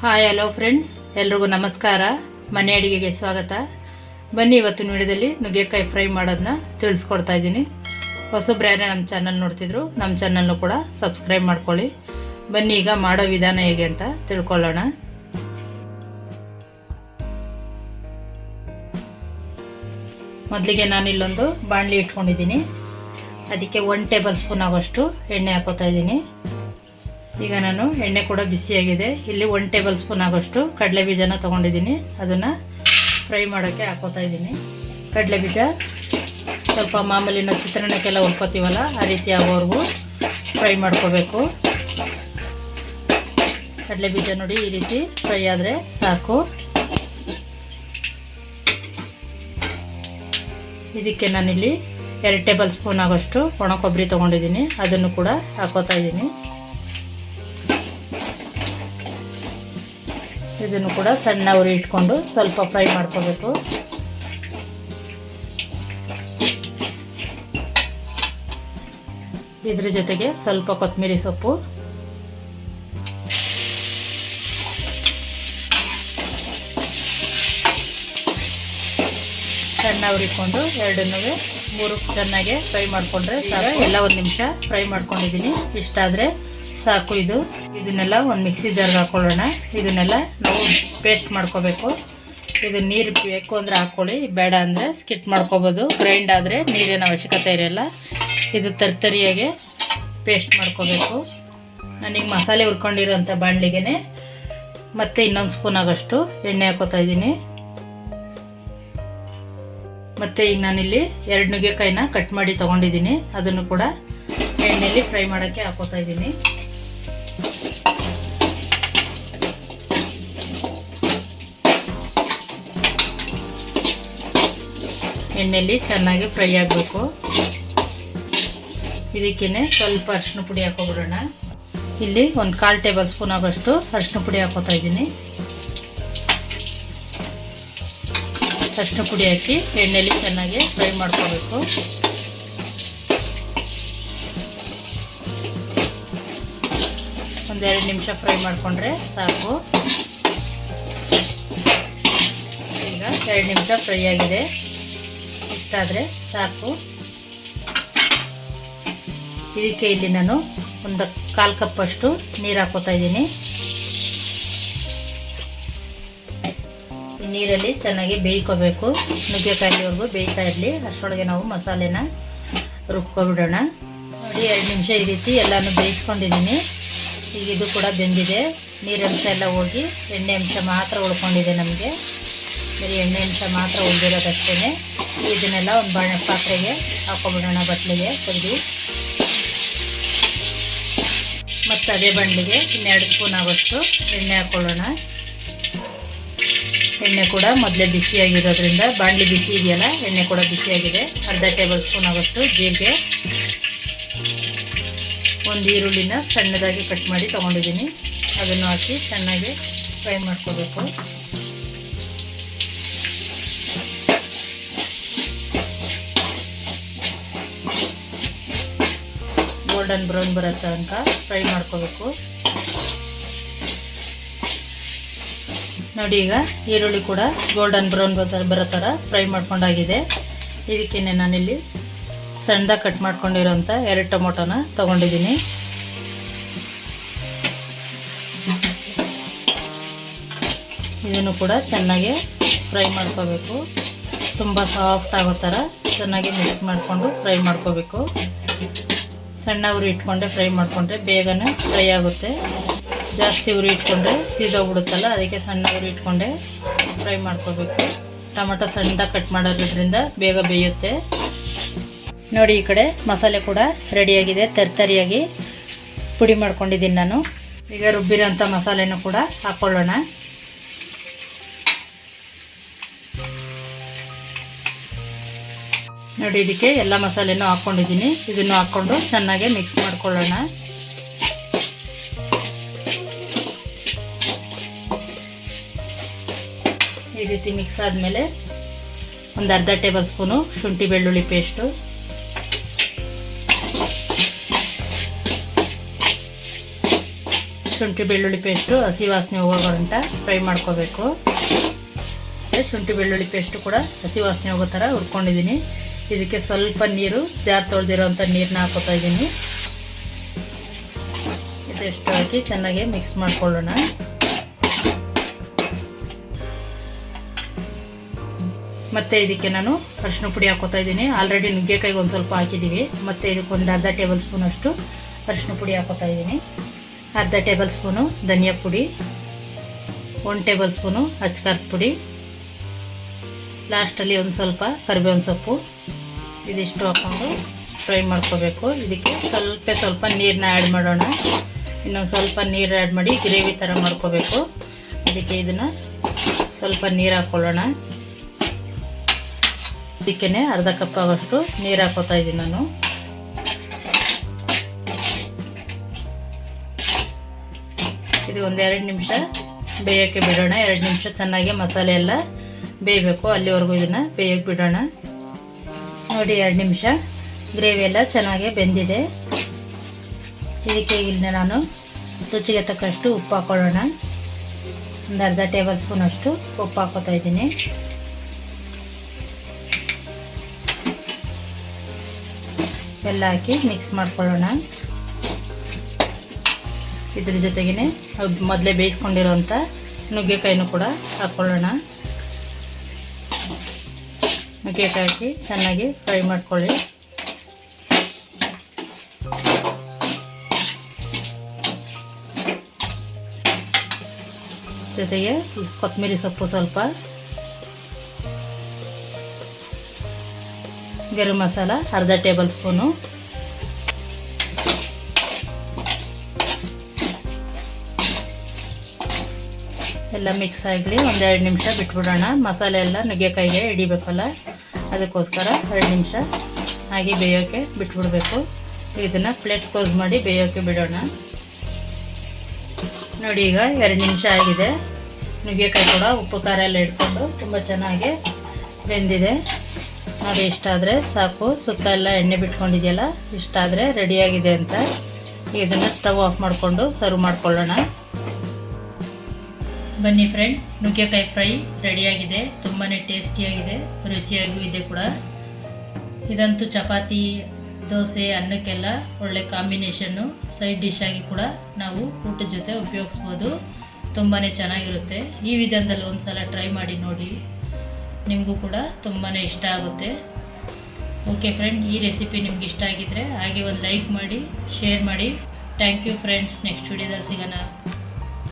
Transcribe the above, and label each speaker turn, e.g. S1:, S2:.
S1: Hi hello friends, ಎಲ್ರಿಗೂ ನಮಸ್ಕಾರ. ಮನೆ ಅಡುಗೆಗೆ ಸ್ವಾಗತ. ಬನ್ನಿ, ಇವತ್ತಿನ ವಿಡಿಯೋದಲ್ಲಿ ನುಗ್ಗೆಕಾಯಿ ಫ್ರೈ ಮಾಡೋದನ್ನ ತಿಳಿಸ್ಕೊಡ್ತಾ ಇದ್ದೀನಿ. ಹೊಸಬ್ರು ಯಾರೇ ನಮ್ಮ ಚಾನಲ್ ನೋಡ್ತಿದ್ರು, ನಮ್ಮ ಚಾನಲ್ನು ಕೂಡ ಸಬ್ಸ್ಕ್ರೈಬ್ ಮಾಡ್ಕೊಳ್ಳಿ. ಬನ್ನಿ, ಈಗ ಮಾಡೋ ವಿಧಾನ ಹೇಗೆ ಅಂತ ತಿಳ್ಕೊಳ್ಳೋಣ. ಮೊದಲಿಗೆ ನಾನು ಇಲ್ಲೊಂದು ಬಾಣಲಿ ಇಟ್ಕೊಂಡಿದ್ದೀನಿ. ಅದಕ್ಕೆ 1 ಟೇಬಲ್ ಸ್ಪೂನ್ ಆಗೋಷ್ಟು ಎಣ್ಣೆ ಹಾಕೋತಾ ಇದ್ದೀನಿ. ಈಗ ನಾನು ಎಣ್ಣೆ ಕೂಡ ಬಿಸಿಯಾಗಿದೆ. ಇಲ್ಲಿ 1 ಟೇಬಲ್ ಸ್ಪೂನ್ ಆಗೋಷ್ಟು ಕಡಲೆ ಬೀಜನ ತೊಗೊಂಡಿದ್ದೀನಿ. ಅದನ್ನು ಫ್ರೈ ಮಾಡೋಕ್ಕೆ ಹಾಕೋತಾ ಇದ್ದೀನಿ. ಕಡಲೆ ಬೀಜ ಸ್ವಲ್ಪ ಮಾಮೂಲಿ ನಾವು ಚಿತ್ರಾನ್ನಕ್ಕೆಲ್ಲ ಹುರ್ಕೋತೀವಲ್ಲ, ಆ ರೀತಿ ಆಗೋವರೆಗೂ ಫ್ರೈ ಮಾಡ್ಕೋಬೇಕು. ಕಡಲೆ ಬೀಜ ನೋಡಿ ಈ ರೀತಿ ಫ್ರೈ ಆದರೆ ಸಾಕು. ಇದಕ್ಕೆ ನಾನಿಲ್ಲಿ 2 ಟೇಬಲ್ ಸ್ಪೂನ್ ಆಗೋಷ್ಟು ಒಣ ಕೊಬ್ಬರಿ ತೊಗೊಂಡಿದ್ದೀನಿ. ಅದನ್ನು ಕೂಡ ಹಾಕೋತಾ ಇದ್ದೀನಿ. ಇದನ್ನು ಕೂಡ ಸಣ್ಣ ಉರಿ ಇಟ್ಕೊಂಡು ಸ್ವಲ್ಪ ಫ್ರೈ ಮಾಡ್ಕೋಬೇಕು. ಇದ್ರ ಜೊತೆಗೆ ಸ್ವಲ್ಪ ಕೊತ್ತಂಬರಿ ಸೊಪ್ಪು, ಸಣ್ಣ ಉರಿ ಇಟ್ಕೊಂಡು ಎರಡನ್ನೂ 3 ಚೆನ್ನಾಗಿ ಫ್ರೈ ಮಾಡಿಕೊಂಡ್ರೆ ಸಾಕು. ಎಲ್ಲ 1 ನಿಮಿಷ ಫ್ರೈ ಮಾಡ್ಕೊಂಡಿದ್ದೀನಿ. ಇಷ್ಟಾದರೆ ಸಾಕು. ಇದನ್ನೆಲ್ಲ ಒಂದು ಮಿಕ್ಸಿ ಜಾರ್ಗೆ ಹಾಕೊಳ್ಳೋಣ. ಇದನ್ನೆಲ್ಲ ನಾವು ಪೇಸ್ಟ್ ಮಾಡ್ಕೋಬೇಕು. ಇದು ನೀರು ಬೇಕು ಅಂದರೆ ಹಾಕ್ಕೊಳ್ಳಿ, ಬೇಡ ಅಂದರೆ ಸ್ಕಿಪ್ ಮಾಡ್ಕೋಬೋದು. ಗ್ರೈಂಡ್ ಆದರೆ ನೀರಿನ ಅವಶ್ಯಕತೆ ಇರೋಲ್ಲ. ಇದು ತರ್ತರಿಯಾಗೆ ಪೇಸ್ಟ್ ಮಾಡ್ಕೋಬೇಕು. ನಾನೀಗ ಮಸಾಲೆ ಹುರ್ಕೊಂಡಿರೋಂಥ ಬಾಣಲಿಗೆ ಮತ್ತೆ ಇನ್ನೊಂದು ಸ್ಪೂನ್ ಆಗೋಷ್ಟು ಎಣ್ಣೆ ಹಾಕೋತಾ ಇದ್ದೀನಿ. ಮತ್ತು ಈಗ ನಾನಿಲ್ಲಿ 2 ನುಗ್ಗೆಕಾಯಿನ ಕಟ್ ಮಾಡಿ ತೊಗೊಂಡಿದ್ದೀನಿ. ಅದನ್ನು ಕೂಡ ಎಣ್ಣೆಯಲ್ಲಿ ಫ್ರೈ ಮಾಡೋಕ್ಕೆ ಹಾಕೋತಾ ಇದ್ದೀನಿ. ಎಣ್ಣೆಯಲ್ಲಿ ಚೆನ್ನಾಗಿ ಫ್ರೈ ಆಗಬೇಕು. ಇದಕ್ಕೇನೆ ಸ್ವಲ್ಪ ಅರಿಶಿನ ಪುಡಿ ಹಾಕೋಬಿಡೋಣ. ಇಲ್ಲಿ 1/4 ಟೇಬಲ್ ಸ್ಪೂನ್ ಆಗೋಷ್ಟು ಅರಿಶಿನ ಪುಡಿ ಹಾಕೋತಾ ಇದ್ದೀನಿ. ಅರಿಶಿನ ಪುಡಿ ಹಾಕಿ ಎಣ್ಣೆಯಲ್ಲಿ ಚೆನ್ನಾಗಿ ಫ್ರೈ ಮಾಡ್ಕೋಬೇಕು. ಒಂದು 2 ನಿಮಿಷ ಫ್ರೈ ಮಾಡಿಕೊಂಡ್ರೆ ಸಾಕು. ಈಗ 2 ನಿಮಿಷ ಫ್ರೈ ಆಗಿದೆ. ಇಷ್ಟಾದರೆ ಸಾಕು. ಇದಕ್ಕೆ ಇಲ್ಲಿ ನಾನು ಒಂದು 1/4 ಕಪ್ಪಷ್ಟು ನೀರು ಹಾಕೋತಾ ಇದ್ದೀನಿ. ಈ ನೀರಲ್ಲಿ ಚೆನ್ನಾಗಿ ಬೇಯ್ಕೋಬೇಕು. ನುಗ್ಗೆಕಾಯಿವರೆಗೂ ಬೇಯ್ತಾ ಇರಲಿ. ಅಷ್ಟರೊಳಗೆ ನಾವು ಮಸಾಲೆನ ರುಬ್ಕೊಬಿಡೋಣ. ನೋಡಿ, 2 ನಿಮಿಷ ಈ ರೀತಿ ಎಲ್ಲನೂ ಬೇಯಿಸ್ಕೊಂಡಿದ್ದೀನಿ. ಈಗ ಇದು ಕೂಡ ಬೆಂದಿದೆ. ನೀರಂಶ ಎಲ್ಲ ಹೋಗಿ ಎಣ್ಣೆ ಅಂಶ ಮಾತ್ರ ಉಳ್ಕೊಂಡಿದೆ. ನಮಗೆ ಬರೀ ಎಣ್ಣೆ ಅಂಶ ಮಾತ್ರ ಉಳಿದಿರೋದಷ್ಟೇ. ಇದನ್ನೆಲ್ಲ ಒಂದು ಪಾತ್ರೆಗೆ ಹಾಕೊಬಿಡೋಣ, ಬಟ್ಲಿಗೆ ತೆಗೆದು. ಮತ್ತು ಅದೇ ಬಾಣಲಿಗೆ 2 ಸ್ಪೂನ್ ಆಗೋಷ್ಟು ಎಣ್ಣೆ ಹಾಕ್ಕೊಳ್ಳೋಣ. ಎಣ್ಣೆ ಕೂಡ ಮೊದಲೇ ಬಿಸಿಯಾಗಿರೋದ್ರಿಂದ ಬಾಣಲಿ ಬಿಸಿ ಇದೆಯಲ್ಲ, ಎಣ್ಣೆ ಕೂಡ ಬಿಸಿಯಾಗಿದೆ. ಅರ್ಧ ಟೇಬಲ್ ಸ್ಪೂನ್ ಆಗೋಷ್ಟು ಜೀರಿಗೆ, 1 ಈರುಳ್ಳಿನ ಸಣ್ಣದಾಗಿ ಕಟ್ ಮಾಡಿ ತೊಗೊಂಡಿದ್ದೀನಿ. ಅದನ್ನು ಹಾಕಿ ಚೆನ್ನಾಗಿ ಫ್ರೈ ಮಾಡ್ಕೋಬೇಕು. ಗೋಲ್ಡನ್ ಬ್ರೌನ್ ಬರೋ ತನಕ ಫ್ರೈ ಮಾಡ್ಕೋಬೇಕು. ನೋಡಿ, ಈಗ ಈರುಳ್ಳಿ ಕೂಡ ಗೋಲ್ಡನ್ ಬ್ರೌನ್ ಬರೋ ಥರ ಫ್ರೈ ಮಾಡ್ಕೊಂಡಾಗಿದೆ. ಇದಕ್ಕೇನೆ ನಾನಿಲ್ಲಿ ಸಣ್ಣದಾಗಿ ಕಟ್ ಮಾಡ್ಕೊಂಡಿರೋಂಥ 2 ಟೊಮೊಟೊನ ತೊಗೊಂಡಿದ್ದೀನಿ. ಇದನ್ನು ಕೂಡ ಚೆನ್ನಾಗಿ ಫ್ರೈ ಮಾಡ್ಕೋಬೇಕು. ತುಂಬ ಸಾಫ್ಟ್ ಆಗೋ ಥರ ಚೆನ್ನಾಗಿ ಮಿಕ್ಸ್ ಮಾಡಿಕೊಂಡು ಫ್ರೈ ಮಾಡ್ಕೋಬೇಕು. ಸಣ್ಣ ಉರಿ ಇಟ್ಕೊಂಡೆ ಫ್ರೈ ಮಾಡಿಕೊಂಡ್ರೆ ಬೇಗನೆ ಫ್ರೈ ಆಗುತ್ತೆ. ಜಾಸ್ತಿ ಉರಿ ಇಟ್ಕೊಂಡ್ರೆ ಸೀದೋಗ್ಬಿಡುತ್ತಲ್ಲ, ಅದಕ್ಕೆ ಸಣ್ಣ ಉರಿ ಇಟ್ಕೊಂಡೆ ಫ್ರೈ ಮಾಡ್ಕೋಬೇಕು. ಟೊಮೆಟೊ ಸಣ್ಣದಾಗಿ ಕಟ್ ಮಾಡೋದ್ರಿಂದ ಬೇಗ ಬೇಯುತ್ತೆ. ನೋಡಿ, ಈ ಕಡೆ ಮಸಾಲೆ ಕೂಡ ರೆಡಿಯಾಗಿದೆ. ತರ್ತರಿಯಾಗಿ ಪುಡಿ ಮಾಡ್ಕೊಂಡಿದ್ದೀನಿ ನಾನು. ಈಗ ರುಬ್ಬಿರೋಂಥ ಮಸಾಲೆನೂ ಕೂಡ ಹಾಕ್ಕೊಳ್ಳೋಣ. ನೋಡಿ, ಇದಕ್ಕೆ ಎಲ್ಲ ಮಸಾಲೆನೂ ಹಾಕ್ಕೊಂಡಿದ್ದೀನಿ. ಇದನ್ನು ಹಾಕ್ಕೊಂಡು ಚೆನ್ನಾಗಿ ಮಿಕ್ಸ್ ಮಾಡ್ಕೊಳ್ಳೋಣ. ಈ ರೀತಿ ಮಿಕ್ಸ್ ಆದಮೇಲೆ ಒಂದು ಅರ್ಧ ಟೇಬಲ್ ಸ್ಪೂನು ಶುಂಠಿ ಬೆಳ್ಳುಳ್ಳಿ ಪೇಸ್ಟು, ಶುಂಠಿ ಬೆಳ್ಳುಳ್ಳಿ ಪೇಸ್ಟು ಹಸಿ ವಾಸನೆ ಹೋಗೋ ಗಂಟ ಫ್ರೈ ಮಾಡ್ಕೋಬೇಕು. ಶುಂಠಿ ಬೆಳ್ಳುಳ್ಳಿ ಪೇಸ್ಟು ಕೂಡ ಹಸಿ ವಾಸನೆ ಹೋಗೋ ಥರ ಹುರ್ಕೊಂಡಿದ್ದೀನಿ. ಇದಕ್ಕೆ ಸ್ವಲ್ಪ ನೀರು, ಜಾರ್ ತೊಳೆದಿರೋಂಥ ನೀರನ್ನ ಹಾಕೋತಾ ಇದ್ದೀನಿ. ಇದೆಷ್ಟು ಹಾಕಿ ಚೆನ್ನಾಗಿ ಮಿಕ್ಸ್ ಮಾಡ್ಕೊಳ್ಳೋಣ. ಮತ್ತು ಇದಕ್ಕೆ ನಾನು ಅರಿಶಿನ ಪುಡಿ ಹಾಕೋತಾ ಇದ್ದೀನಿ. ಆಲ್ರೆಡಿ ನುಗ್ಗೆಕಾಯಿಗೆ ಒಂದು ಸ್ವಲ್ಪ ಹಾಕಿದ್ದೀವಿ. ಮತ್ತು ಇದಕ್ಕೊಂದು ಅರ್ಧ ಟೇಬಲ್ ಸ್ಪೂನಷ್ಟು ಅರಿಶಿನ ಪುಡಿ ಹಾಕೋತಾ ಇದ್ದೀನಿ. ಅರ್ಧ ಟೇಬಲ್ ಸ್ಪೂನು ಧನಿಯಾ ಪುಡಿ, 1 ಟೇಬಲ್ ಸ್ಪೂನು ಅಚ್ಕಾರದ ಪುಡಿ, ಲಾಸ್ಟಲ್ಲಿ ಒಂದು ಸ್ವಲ್ಪ ಕರಿಬೇವಿನ ಸೊಪ್ಪು. ಇದಿಷ್ಟು ಹಾಕ್ಕೊಂಡು ಫ್ರೈ ಮಾಡ್ಕೋಬೇಕು. ಇದಕ್ಕೆ ಸ್ವಲ್ಪ ನೀರನ್ನ ಆ್ಯಡ್ ಮಾಡೋಣ. ಇನ್ನೊಂದು ಸ್ವಲ್ಪ ನೀರು ಆ್ಯಡ್ ಮಾಡಿ ಗ್ರೇವಿ ಥರ ಮಾಡ್ಕೋಬೇಕು. ಅದಕ್ಕೆ ಇದನ್ನು ಸ್ವಲ್ಪ ನೀರು ಹಾಕ್ಕೊಳ್ಳೋಣ. ಇದಕ್ಕೇ ಅರ್ಧ ಕಪ್ ಆಗೋಷ್ಟು ನೀರು ಹಾಕೋತಾ ಇದ್ದೀನಿ ನಾನು. ಇದು ಒಂದು 2 ನಿಮಿಷ ಬೇಯೋಕ್ಕೆ ಬಿಡೋಣ. 2 ನಿಮಿಷ ಚೆನ್ನಾಗಿ ಮಸಾಲೆ ಎಲ್ಲ ಬೇಯಬೇಕು. ಅಲ್ಲಿವರೆಗೂ ಇದನ್ನು ಬೇಯೋಕ್ಕೆ ಬಿಡೋಣ. ನೋಡಿ 2 ನಿಮಿಷ ಗ್ರೇವಿ ಎಲ್ಲ ಚೆನ್ನಾಗಿ ಬೆಂದಿದೆ. ಇದಕ್ಕೆ ಇಲ್ಲಿ ನಾನು ರುಚಿಗೆ ತಕ್ಕಷ್ಟು ಉಪ್ಪು ಹಾಕೊಳ್ಳೋಣ. ಒಂದು ಅರ್ಧ ಟೇಬಲ್ ಸ್ಪೂನಷ್ಟು ಉಪ್ಪು ಹಾಕೋತಾ ಇದ್ದೀನಿ. ಎಲ್ಲ ಹಾಕಿ ಮಿಕ್ಸ್ ಮಾಡ್ಕೊಳ್ಳೋಣ. ಇದ್ರ ಜೊತೆಗೇ ಮೊದಲೇ ಬೇಯಿಸ್ಕೊಂಡಿರೋಂಥ ನುಗ್ಗೆಕಾಯಿನೂ ಕೂಡ ಹಾಕ್ಕೊಳ್ಳೋಣ. ನುಗ್ಗೆಕಾಯಿ ಹಾಕಿ ಚೆನ್ನಾಗಿ ಫ್ರೈ ಮಾಡ್ಕೊಳ್ಳಿ. ಜೊತೆಗೆ ಕೊತ್ತಂಬರಿ ಸೊಪ್ಪು ಸ್ವಲ್ಪ, ಗರಂ ಮಸಾಲ ಅರ್ಧ ಟೇಬಲ್ ಸ್ಪೂನು, ಎಲ್ಲ ಮಿಕ್ಸ್ ಆಗಲಿ. ಒಂದು 2 ನಿಮಿಷ ಬಿಟ್ಬಿಡೋಣ. ಮಸಾಲೆ ಎಲ್ಲ ನುಗ್ಗೆಕಾಯಿಗೆ ಹಿಡಿಬೇಕಲ್ಲ, ಅದಕ್ಕೋಸ್ಕರ 2 ನಿಮಿಷ ಹಾಗೆ ಬೇಯೋಕ್ಕೆ ಬಿಟ್ಬಿಡಬೇಕು. ಇದನ್ನು ಪ್ಲೇಟ್ ಕ್ಲೋಸ್ ಮಾಡಿ ಬೇಯೋಕ್ಕೆ ಬಿಡೋಣ. ನೋಡಿ ಈಗ 2 ನಿಮಿಷ ಆಗಿದೆ. ನುಗ್ಗೆಕಾಯಿ ಕೂಡ ಉಪ್ಪು ಖಾರ ಎಲ್ಲ ಇಟ್ಕೊಂಡು ತುಂಬ ಚೆನ್ನಾಗಿ ಬೆಂದಿದೆ. ನೋಡಿ ಇಷ್ಟಾದರೆ ಸಾಕು. ಸುತ್ತ ಎಲ್ಲ ಎಣ್ಣೆ ಬಿಟ್ಕೊಂಡಿದೆಯಲ್ಲ, ಇಷ್ಟಾದರೆ ರೆಡಿಯಾಗಿದೆ ಅಂತ. ಇದನ್ನು ಸ್ಟವ್ ಆಫ್ ಮಾಡಿಕೊಂಡು ಸರ್ವ್ ಮಾಡ್ಕೊಳ್ಳೋಣ. ಬನ್ನಿ ಫ್ರೆಂಡ್, ನುಗ್ಗೆಕಾಯಿ ಫ್ರೈ ರೆಡಿಯಾಗಿದೆ. ತುಂಬಾ ಟೇಸ್ಟಿಯಾಗಿದೆ, ರುಚಿಯಾಗೂ ಇದೆ ಕೂಡ. ಇದಂತೂ ಚಪಾತಿ, ದೋಸೆ, ಅನ್ನಕ್ಕೆಲ್ಲ ಒಳ್ಳೆ ಕಾಂಬಿನೇಷನ್ನು. ಸೈಡ್ ಡಿಶ್ ಆಗಿ ಕೂಡ ನಾವು ಊಟದ ಜೊತೆ ಉಪಯೋಗಿಸ್ಬೋದು. ತುಂಬಾ ಚೆನ್ನಾಗಿರುತ್ತೆ. ಈ ವಿಧಾನದಲ್ಲಿ ಒಂದು ಸಲ ಟ್ರೈ ಮಾಡಿ ನೋಡಿ, ನಿಮಗೂ ಕೂಡ ತುಂಬಾ ಇಷ್ಟ ಆಗುತ್ತೆ. ಓಕೆ ಫ್ರೆಂಡ್, ಈ ರೆಸಿಪಿ ನಿಮ್ಗೆ ಇಷ್ಟ ಆಗಿದ್ದರೆ ಹಾಗೆ ಒಂದು ಲೈಕ್ ಮಾಡಿ, ಶೇರ್ ಮಾಡಿ. Thank you friends. ನೆಕ್ಸ್ಟ್ ವಿಡಿಯೋದಲ್ಲಿ ಸಿಗೋಣ.